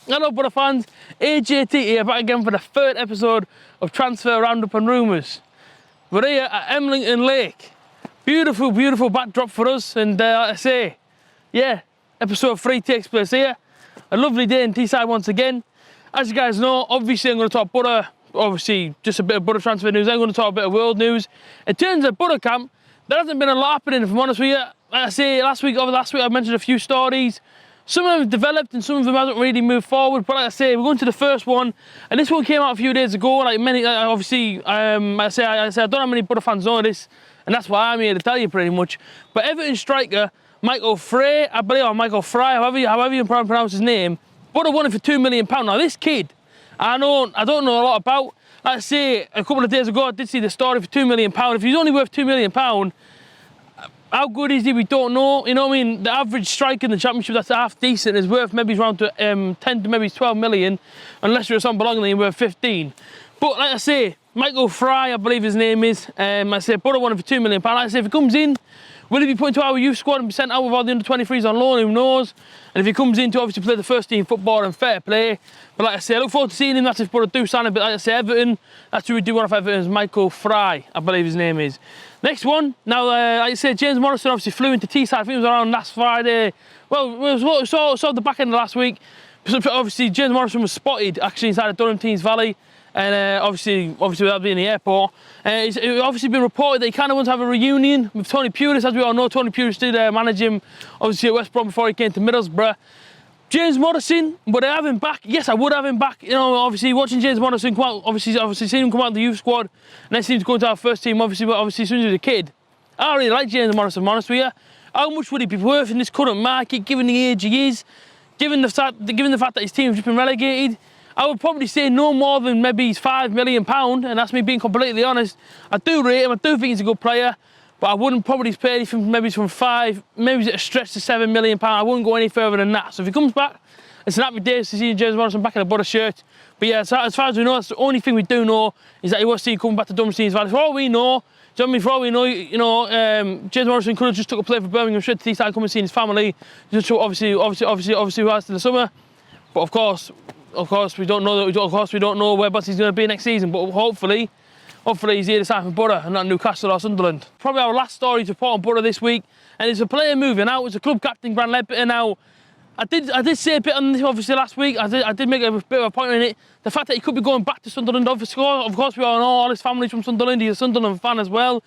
Hello Boro fans, A.J.T here back again for the third episode of Transfer Roundup and Rumours. We're here at Emlington Lake. Beautiful, beautiful backdrop for us, and like I say, yeah, episode 3 takes place here. A lovely day in Teesside once again. As you guys know, obviously I'm going to talk Boro, obviously just a bit of Boro transfer news. I'm going to talk a bit of world news. In terms of Boro camp, there hasn't been a lot happening, if I'm honest with you. Like I say, last week I mentioned a few stories. Some of them have developed and some of them haven't really moved forward. But like I say, we're going to the first one, and this one came out a few days ago. Like many, obviously, I don't know how many Boro fans know this, and that's why I'm here to tell you pretty much. But Everton striker Michael Frey, I believe, or Michael Fry, however you pronounce his name, Boro won him for £2 million. Now this kid, I don't know a lot about. Like I say, a couple of days ago I did see the story for £2 million. If he's only worth £2 million, how good is he? We don't know. You know what I mean? The average striker in the Championship that's half decent is worth maybe around 10 to maybe 12 million, unless you're some belonging you're worth 15. But like I say, Michael Fry, I believe his name is. I say Boro won him for £2 million. Like I say, if he comes in, will he be put into our youth squad and be sent out with all the under-23s on loan? Who knows? And if he comes in to obviously play the first team football, and fair play. But like I say, I look forward to seeing him. That's if Boro do sign him. But like I say, Everton, that's who we do want off Everton, is Michael Fry, I believe his name is. Next one, now like I say, James Morrison obviously flew into Teesside. I think it was around last Friday. Well, we saw the back end of last week. Obviously, James Morrison was spotted actually inside of Durham Teens Valley. And obviously without being in the airport. It's obviously been reported that he kind of wants to have a reunion with Tony Pulis. As we all know, Tony Pulis did manage him obviously at West Brom before he came to Middlesbrough. James Morrison, would I have him back? Yes, I would have him back. You know, obviously watching James Morrison come out, obviously seeing him come out of the youth squad, and then seeing him go into our first team, obviously as soon as he was a kid. I really like James Morrison, to be honest with you. How much would he be worth in this current market, given the age he is, given the fact that his team's just been relegated? I would probably say no more than maybe £5 million, and that's me being completely honest. I do rate him, I do think he's a good player, but I wouldn't probably pay anything maybe from maybe a stretch to £7 million. I wouldn't go any further than that. So if he comes back, it's an happy day to see James Morrison back in a Boro shirt. But yeah, as far as we know, that's the only thing we do know, is that he was seen coming back to Durham Teens Valley. For all we know, do you know what I mean? For all we know, James Morrison could have just took a play for Birmingham, straight to Teesside, come and see his family, just to obviously whilst in the summer. But of course, we don't know that. Of course, we don't know whereabouts he's going to be next season. But hopefully he's here to sign for Boro and not Newcastle or Sunderland. Probably our last story to report on Boro this week, and it's a player moving out. It's a club captain, Grant Ledbetter. Now, I did say a bit on this obviously last week. I did make a bit of a point on it. The fact that he could be going back to Sunderland. Of course, we all know all his family's from Sunderland. He's a Sunderland fan as well.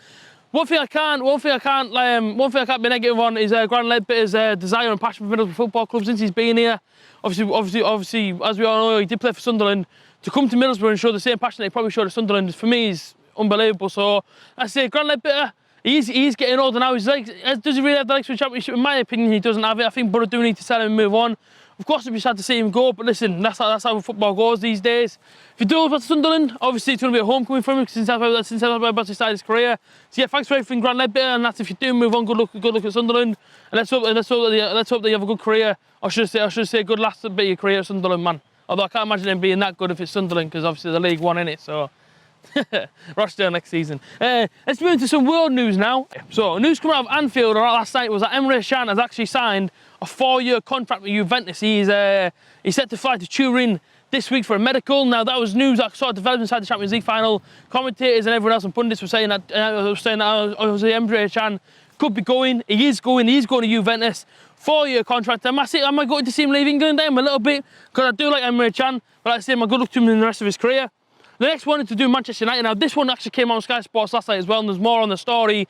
One thing I can't be negative on is Grant Ledbetter's desire and passion for Middlesbrough Football Club since he's been here. Obviously, as we all know, he did play for Sunderland. To come to Middlesbrough and show the same passion that he probably showed at Sunderland, for me, is unbelievable. So I say, Grant Ledbetter, he's getting older now. Does he really have the legs for the Championship? In my opinion, he doesn't have it. I think Boro do need to sell him and move on. Of course, it'd be sad to see him go, but listen, that's how football goes these days. If he does go to Sunderland, obviously it's going to be a homecoming for him since that's where he started his career. So yeah, thanks for everything, Grant Ledbetter, and that's if you do move on. Good luck at Sunderland, and let's hope that you have a good career. I should say good last bit of your career at Sunderland, man. Although I can't imagine him being that good if it's Sunderland, because obviously the League One in it. So Rochdale next season. Let's move into some world news now. So news coming out of Anfield last night was that Emre has actually signed a 4-year contract with Juventus. He's set to fly to Turin this week for a medical. Now that was news that sort of developed inside the Champions League final. Commentators and everyone else and pundits were saying that Emre could be going. He's going to Juventus. 4-year contract. Am I going to see him leave England? I'm a little bit, because I do like Emre Can, but I say my good luck to him in the rest of his career. The next one is to do Manchester United. Now this one actually came on Sky Sports last night as well, and there's more on the story.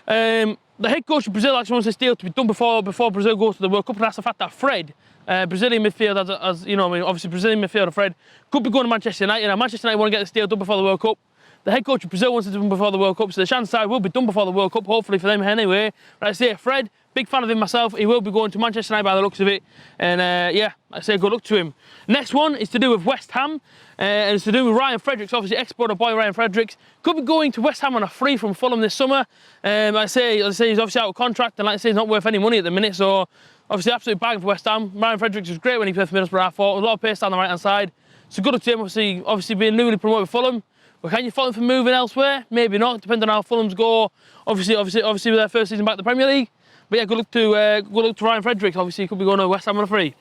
The head coach of Brazil actually wants this deal to be done before Brazil goes to the World Cup, and that's the fact that Fred, Brazilian midfielder, as you know, obviously Brazilian midfielder Fred, could be going to Manchester United. Now Manchester United want to get this deal done before the World Cup. The head coach of Brazil wants it done before the World Cup, so the chance side will be done before the World Cup, hopefully for them anyway. But I say Fred, big fan of him myself, he will be going to Manchester United by the looks of it. And yeah, I say good luck to him. Next one is to do with West Ham, and it's to do with Ryan Fredricks, obviously ex-Boro boy Ryan Fredricks. Could be going to West Ham on a free from Fulham this summer. I say he's obviously out of contract, and like I say, he's not worth any money at the minute, so obviously absolute bargain for West Ham. Ryan Fredricks was great when he played for Middlesbrough, I thought. A lot of pace down the right-hand side. So good luck to him, obviously being newly promoted with Fulham. But can you fault him for moving elsewhere? Maybe not, depending on how Fulham's go. Obviously with their first season back in the Premier League. But yeah, good luck to Ryan Fredricks. Obviously, he could be going to West Ham on a free.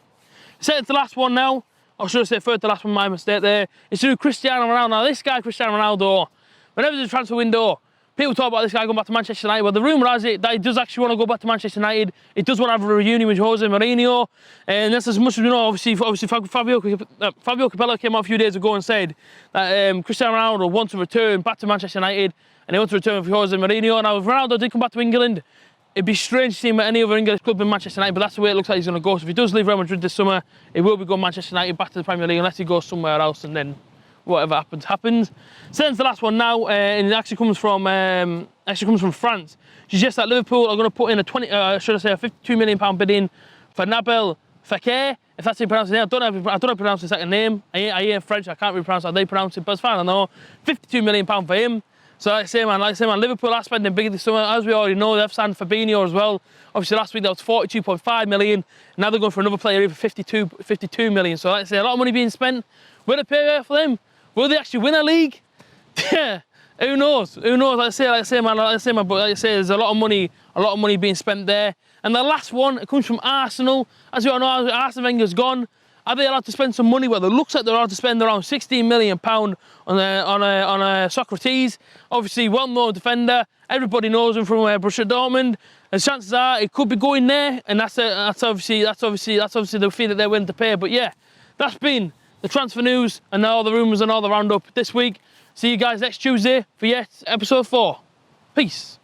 Set to the last one now. or should I say third to last one, my mistake there, is to do Cristiano Ronaldo. Now this guy, Cristiano Ronaldo, whenever there's a transfer window, people talk about this guy going back to Manchester United. Well, the rumour has it that he does actually want to go back to Manchester United. He does want to have a reunion with Jose Mourinho. And that's as much as we know. Obviously Fabio Capello came out a few days ago and said that Cristiano Ronaldo wants to return back to Manchester United and he wants to return with Jose Mourinho. Now, if Ronaldo did come back to England, it'd be strange to see him at any other English club in Manchester United, but that's the way it looks like he's going to go. So if he does leave Real Madrid this summer, he will be going Manchester United back to the Premier League unless he goes somewhere else and then whatever happens, happens. Sends the last one now, and it actually comes from France. She suggests that Liverpool are going to put in a £52 million bid in for Nabil Fekir, if that's how you pronounce it. I don't know how to pronounce his second name. I ain't French, I can't really pronounce how they pronounce it, but as far as I know, £52 million for him. So like I say, man, Liverpool are spending big this summer. As we already know, they've signed Fabio as well. Obviously, last week that was 42.5 million. Now they're going for another player here for 52 million. So like I say, a lot of money being spent. Will they pay out for them? Will they actually win a league? Yeah, who knows? Who knows? Like I say, man, there's a lot of money being spent there. And the last one, it comes from Arsenal. As we all know, Arsene Wenger's gone. Are they allowed to spend some money? Well, it looks like they're allowed to spend around £16 million on Socrates. Obviously, well-known defender. Everybody knows him from Borussia Dortmund. And chances are it could be going there. And that's obviously the fee that they're willing to pay. But yeah, that's been the transfer news and all the rumours and all the roundup this week. See you guys next Tuesday for yet episode 4. Peace.